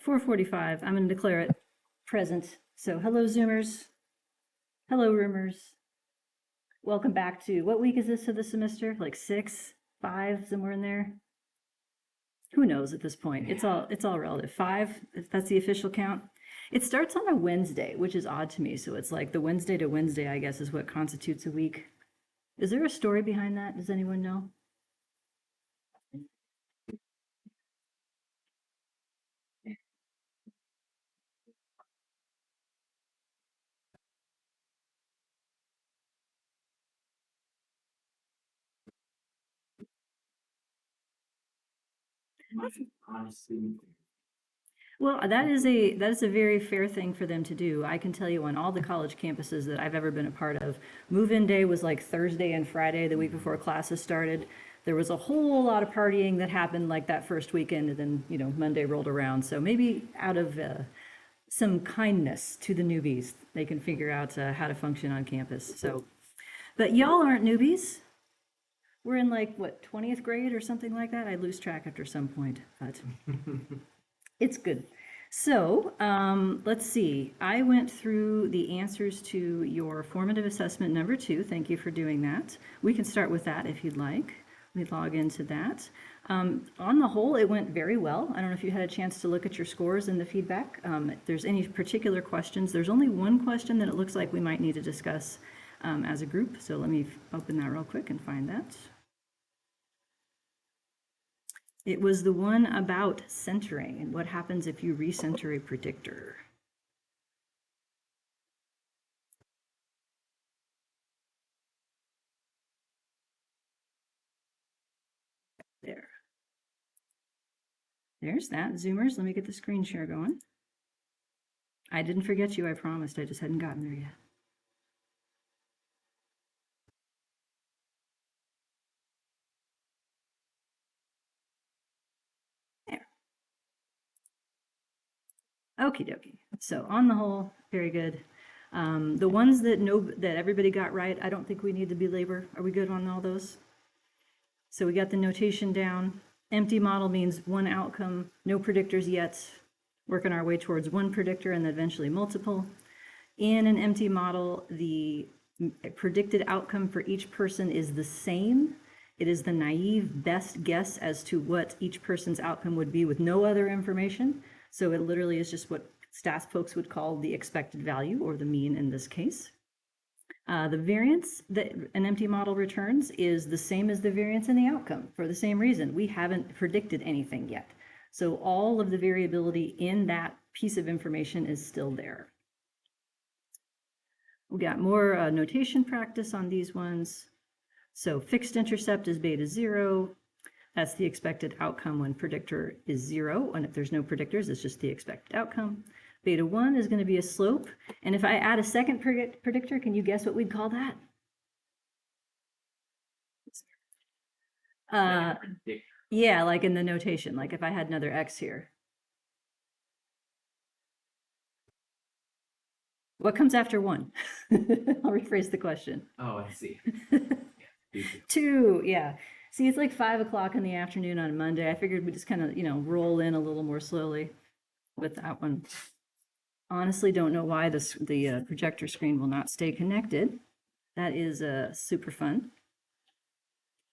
right, 4:45. I'm going to declare it present. So hello, Zoomers. Hello, Roomers. Welcome back to, what week is this of the semester? Like 6, 5, somewhere in there? Who knows at this point? It's all relative. 5, if that's the official count. It starts on a Wednesday, which is odd to me. So it's like the Wednesday to Wednesday, I guess, is what constitutes a week. Is there a story behind that? Does anyone know? Honestly, Well, that is a very fair thing for them to do. I can tell you on all the college campuses that I've ever been a part of, move-in day was like Thursday and Friday, the week before classes started. There was a whole lot of partying that happened like that first weekend, and then, Monday rolled around. So maybe out of some kindness to the newbies, they can figure out how to function on campus. So, but y'all aren't newbies. We're in like, what, 20th grade or something like that? I lose track after some point, but it's good. So let's see. I went through the answers to your formative assessment number 2. Thank you for doing that. We can start with that if you'd like. Let me log into that. On the whole, it went very well. I don't know if you had a chance to look at your scores and the feedback. If there's any particular questions, there's only one question that it looks like we might need to discuss as a group. So let me open that real quick and find that. It was the one about centering and what happens if you recenter a predictor. There. There's that. Zoomers, let me get the screen share going. I didn't forget you, I promised. I just hadn't gotten there yet. Okie dokie. So on the whole, very good. The ones that everybody got right, I don't think we need to belabor. Are we good on all those? So we got the notation down. Empty model means one outcome, no predictors yet. Working our way towards one predictor and then eventually multiple. In an empty model, the predicted outcome for each person is the same. It is the naive best guess as to what each person's outcome would be with no other information. So it literally is just what stats folks would call the expected value, or the mean in this case. The variance that an empty model returns is the same as the variance in the outcome for the same reason. We haven't predicted anything yet. So all of the variability in that piece of information is still there. We got more notation practice on these ones. So fixed intercept is beta 0. That's the expected outcome when predictor is 0. And if there's no predictors, it's just the expected outcome. Beta 1 is going to be a slope. And if I add a second predictor, can you guess what we'd call that? Yeah, like in the notation, like if I had another x here. What comes after 1? I'll rephrase the question. oh, I see. 2, yeah. See, it's like 5 o'clock in the afternoon on Monday. I figured we'd just kind of, roll in a little more slowly with that one. Honestly, don't know why the projector screen will not stay connected. That is super fun.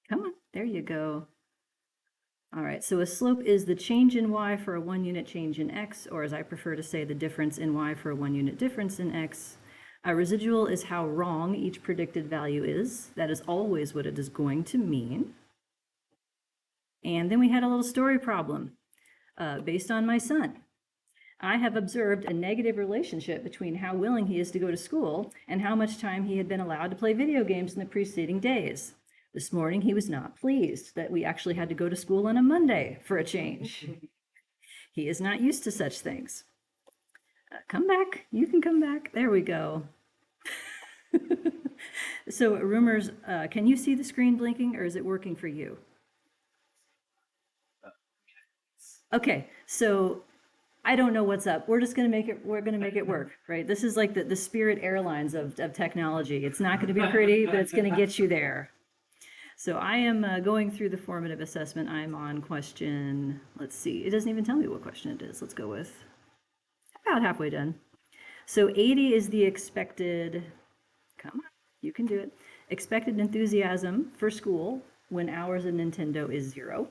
Come on, there you go. All right, so a slope is the change in y for a 1-unit change in x, or as I prefer to say, the difference in y for a 1-unit difference in x. A residual is how wrong each predicted value is. That is always what it is going to mean. And then we had a little story problem based on my son. I have observed a negative relationship between how willing he is to go to school and how much time he had been allowed to play video games in the preceding days. This morning, he was not pleased that we actually had to go to school on a Monday for a change. He is not used to such things. Come back. You can come back. There we go. So, Rumors, can you see the screen blinking, or is it working for you? Okay, so I don't know what's up. We're just going to make it, we're going to make it work, right? This is like the Spirit Airlines of technology. It's not going to be pretty, but it's going to get you there. So I am going through the formative assessment. I'm on question, let's see, it doesn't even tell me what question it is. Let's go with about halfway done. So 80 is the expected, come on, you can do it, expected enthusiasm for school when hours of Nintendo is 0.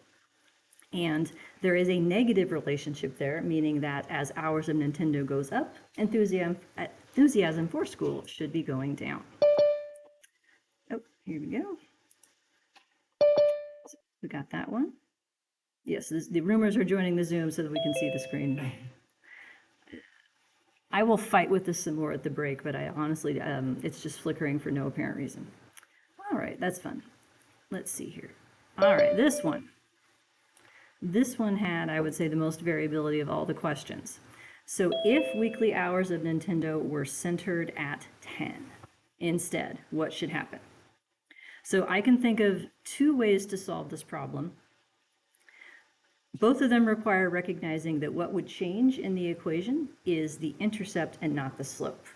And there is a negative relationship there, meaning that as hours of Nintendo goes up, enthusiasm for school should be going down. Oh, here we go. We got that one. Yes, the rumors are joining the Zoom so that we can see the screen. I will fight with this some more at the break, but I honestly, it's just flickering for no apparent reason. All right, that's fun. Let's see here. All right, this one. This one had, I would say, the most variability of all the questions. So if weekly hours of Nintendo were centered at 10 instead, what should happen? So I can think of 2 ways to solve this problem. Both of them require recognizing that what would change in the equation is the intercept and not the slope.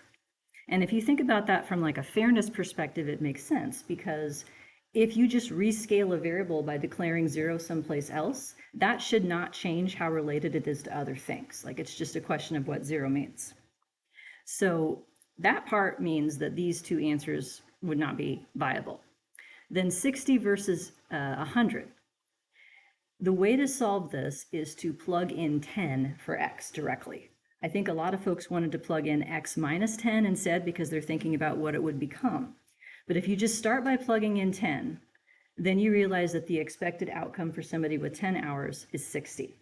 And if you think about that from like a fairness perspective, it makes sense, because if you just rescale a variable by declaring 0 someplace else, that should not change how related it is to other things. Like, it's just a question of what 0 means. So that part means that these 2 answers would not be viable. Then 60 versus 100. The way to solve this is to plug in 10 for x directly. I think a lot of folks wanted to plug in x minus 10 instead because they're thinking about what it would become. But if you just start by plugging in 10, then you realize that the expected outcome for somebody with 10 hours is 60.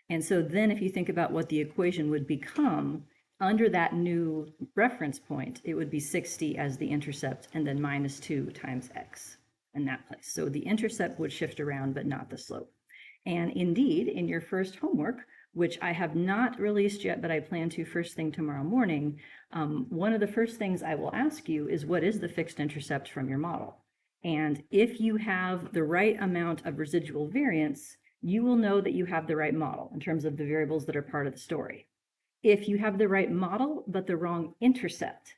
And so then if you think about what the equation would become, under that new reference point, it would be 60 as the intercept and then minus 2 times x in that place. So the intercept would shift around, but not the slope. And indeed, in your first homework, which I have not released yet, but I plan to first thing tomorrow morning, one of the first things I will ask you is, what is the fixed intercept from your model? And if you have the right amount of residual variance, you will know that you have the right model in terms of the variables that are part of the story. If you have the right model, but the wrong intercept,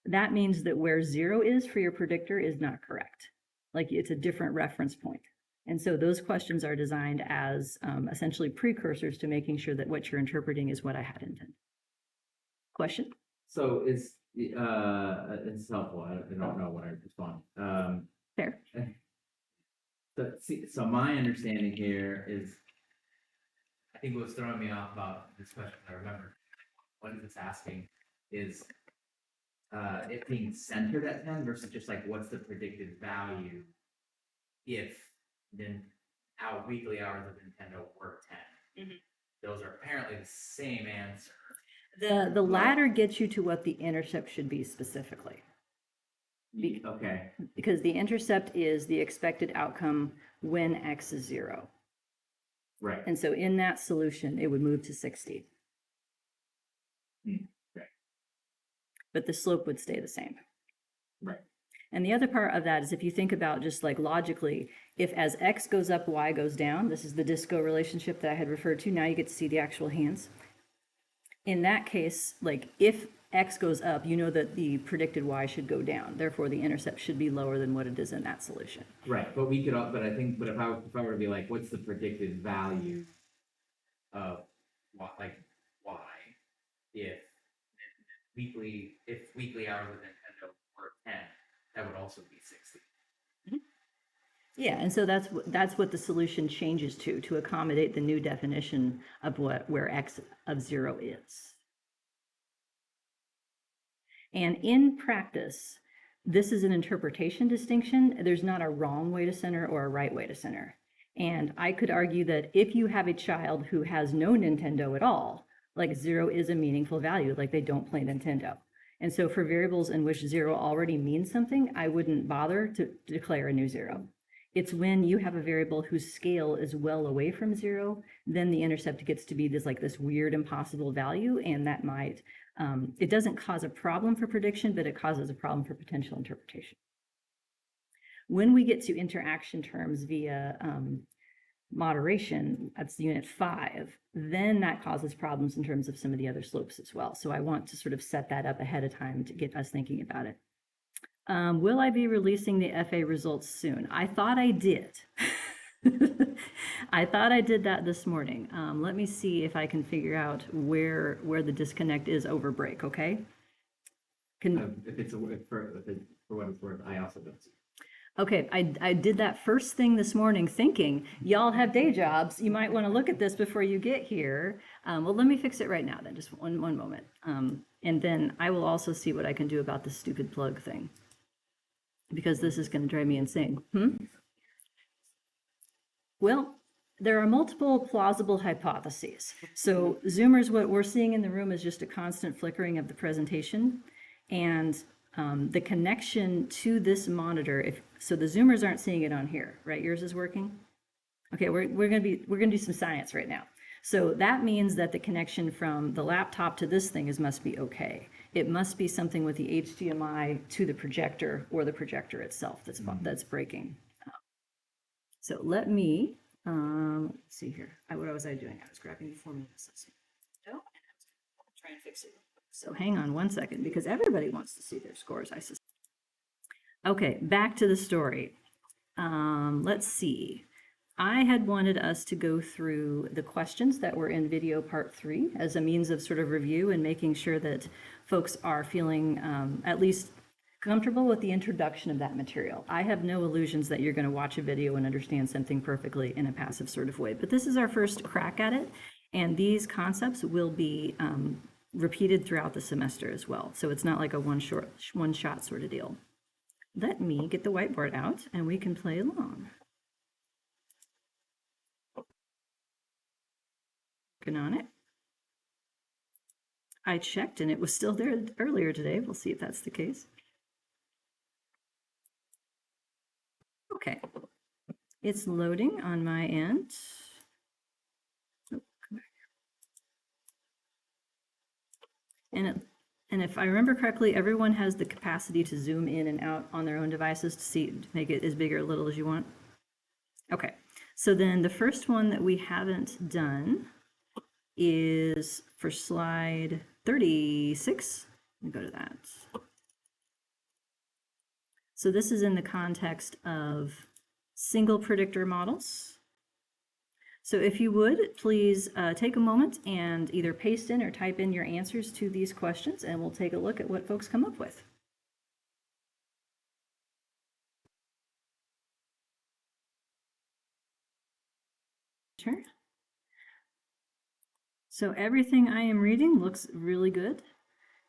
that means that where 0 is for your predictor is not correct. Like, it's a different reference point. And so those questions are designed as essentially precursors to making sure that what you're interpreting is what I had intended. Question? So it's helpful. I don't know when I respond. Fair. So my understanding here is, I think what was throwing me off about this question, I remember what it's asking is it being centered at 10 versus just like what's the predicted value if then our weekly hours of Nintendo were 10. Mm-hmm. Those are apparently the same answer. The latter gets you to what the intercept should be specifically. Okay. Because the intercept is the expected outcome when x is 0. Right. And so in that solution, it would move to 60. Right. But the slope would stay the same. Right. And the other part of that is, if you think about just like logically, if as x goes up, y goes down, this is the disco relationship that I had referred to. Now you get to see the actual hands. In that case, like if x goes up, you know that the predicted y should go down. Therefore, the intercept should be lower than what it is in that solution. Right, but we could, but if I were to be like, what's the predicted value of what, like y, if weekly hours of Nintendo were 10, that would also be 60. Mm-hmm. Yeah, and so that's what the solution changes to accommodate the new definition of where x of 0 is. And in practice, this is an interpretation distinction. There's not a wrong way to center or a right way to center. And I could argue that if you have a child who has no Nintendo at all, like 0 is a meaningful value, like they don't play Nintendo. And so for variables in which 0 already means something, I wouldn't bother to declare a new 0. It's when you have a variable whose scale is well away from 0, then the intercept gets to be this weird impossible value, and that might, it doesn't cause a problem for prediction, but it causes a problem for potential interpretation. When we get to interaction terms via moderation, that's unit 5, then that causes problems in terms of some of the other slopes as well. So I want to sort of set that up ahead of time to get us thinking about it. Will I be releasing the FA results soon? I thought I did. I thought I did that this morning. Let me see if I can figure out where the disconnect is over break, okay? If it's for what it's worth, I also don't see. Okay, I did that first thing this morning thinking, y'all have day jobs, you might want to look at this before you get here. Well, let me fix it right now then, just one moment. And then I will also see what I can do about this stupid plug thing, because this is going to drive me insane. Well, there are multiple plausible hypotheses. So Zoomers, what we're seeing in the room is just a constant flickering of the presentation. And the connection to this monitor, so the Zoomers aren't seeing it on here, right? Yours is working? Okay, we're gonna do some science right now. So that means that the connection from the laptop to this thing must be okay. It must be something with the HDMI to the projector or the projector itself that's breaking. So let me, let's see here. What was I doing? I was grabbing the Formative Assessment. No, and I was trying to fix it. So hang on one second, because everybody wants to see their scores, I suspect. Okay, back to the story. Let's see. I had wanted us to go through the questions that were in video part 3 as a means of sort of review and making sure that folks are feeling at least comfortable with the introduction of that material. I have no illusions that you're going to watch a video and understand something perfectly in a passive sort of way, but this is our first crack at it, and these concepts will be repeated throughout the semester as well. So it's not like a one-shot sort of deal. Let me get the whiteboard out and we can play along. Working on it. I checked and it was still there earlier today. We'll see if that's the case. Okay, it's loading on my end. Oh, come back here. And if I remember correctly, everyone has the capacity to zoom in and out on their own devices to make it as big or little as you want. Okay, so then the first one that we haven't done is for slide 36. Let me go to that. So this is in the context of single predictor models. So if you would, please take a moment and either paste in or type in your answers to these questions, and we'll take a look at what folks come up with. Sure. So everything I am reading looks really good.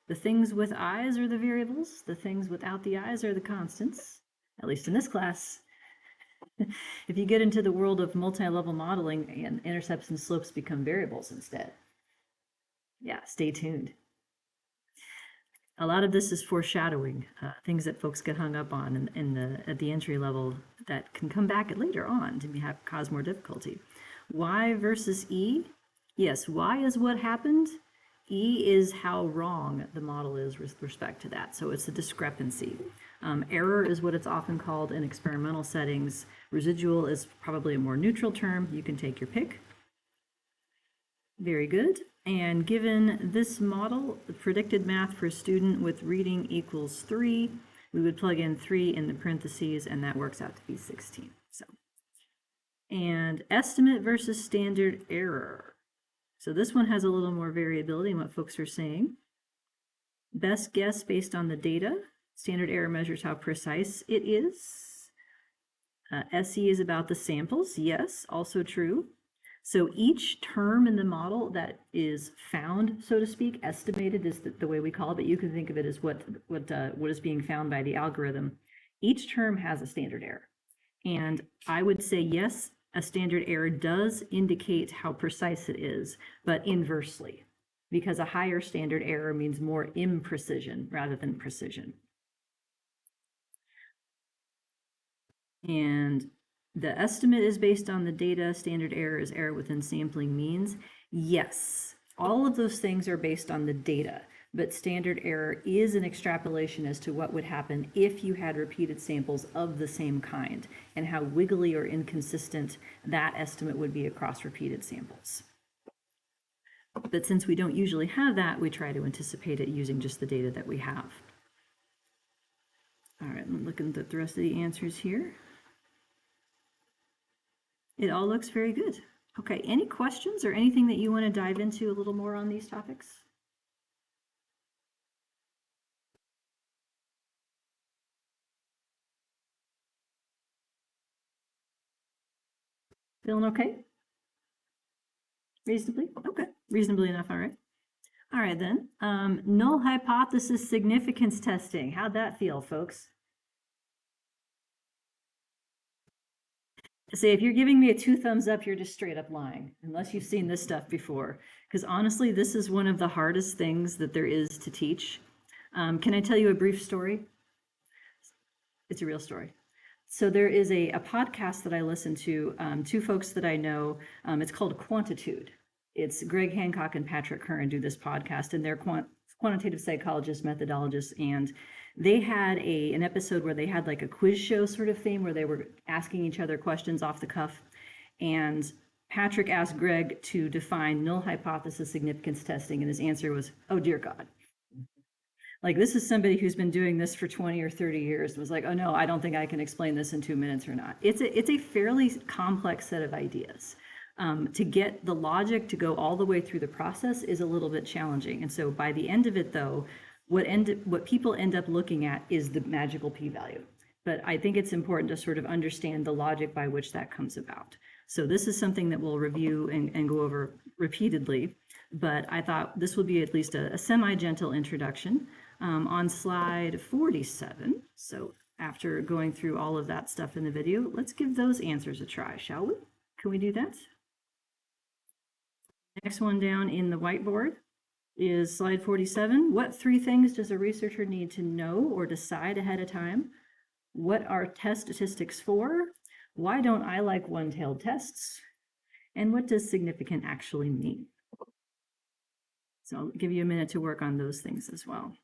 The things with eyes are the variables. The things without the eyes are the constants, at least in this class. If you get into the world of multi-level modeling, and intercepts and slopes become variables instead. Yeah, stay tuned. A lot of this is foreshadowing, things that folks get hung up on at the entry level that can come back later on to cause more difficulty. Y versus E. Yes, Y is what happened. E is how wrong the model is with respect to that. So it's a discrepancy. Error is what it's often called in experimental settings. Residual is probably a more neutral term. You can take your pick. Very good. And given this model, the predicted math for a student with reading equals 3, we would plug in 3 in the parentheses, and that works out to be 16. So, and estimate versus standard error. So this one has a little more variability in what folks are saying. Best guess based on the data. Standard error measures how precise it is. SE is about the samples. Yes, also true. So each term in the model that is found, so to speak, estimated is the way we call it, but you can think of it as what is being found by the algorithm. Each term has a standard error. And I would say, yes, a standard error does indicate how precise it is, but inversely, because a higher standard error means more imprecision rather than precision. And the estimate is based on the data. Standard error is error within sampling means. Yes, all of those things are based on the data, but standard error is an extrapolation as to what would happen if you had repeated samples of the same kind and how wiggly or inconsistent that estimate would be across repeated samples. But since we don't usually have that, we try to anticipate it using just the data that we have. All right, the rest of the answers here. It all looks very good. Okay, any questions or anything that you want to dive into a little more on these topics? Feeling okay? Reasonably? Okay, reasonably enough, all right. All right then, null hypothesis significance testing. How'd that feel, folks? Say, if you're giving me a 2 thumbs up, you're just straight up lying, unless you've seen this stuff before. Because honestly, this is one of the hardest things that there is to teach. Can I tell you a brief story? It's a real story. So there is a podcast that I listen to, 2 folks that I know. It's called Quantitude. It's Greg Hancock and Patrick Curran do this podcast, and they're quantitative psychologists, methodologists, and they had an episode where they had like a quiz show sort of thing where they were asking each other questions off the cuff. And Patrick asked Greg to define null hypothesis significance testing, and his answer was, "Oh dear God." Like, this is somebody who's been doing this for 20 or 30 years, was like, "Oh no, I don't think I can explain this in 2 minutes or not." It's a fairly complex set of ideas. To get the logic to go all the way through the process is a little bit challenging. And so by the end of it though, what people end up looking at is the magical p-value. But I think it's important to sort of understand the logic by which that comes about. So this is something that we'll review and go over repeatedly, but I thought this would be at least a semi-gentle introduction. On slide 47, so after going through all of that stuff in the video, let's give those answers a try, shall we? Can we do that? Next one down in the whiteboard is slide 47. What 3 things does a researcher need to know or decide ahead of time? What are test statistics for? Why don't I like one-tailed tests? And what does significant actually mean? So I'll give you a minute to work on those things as well.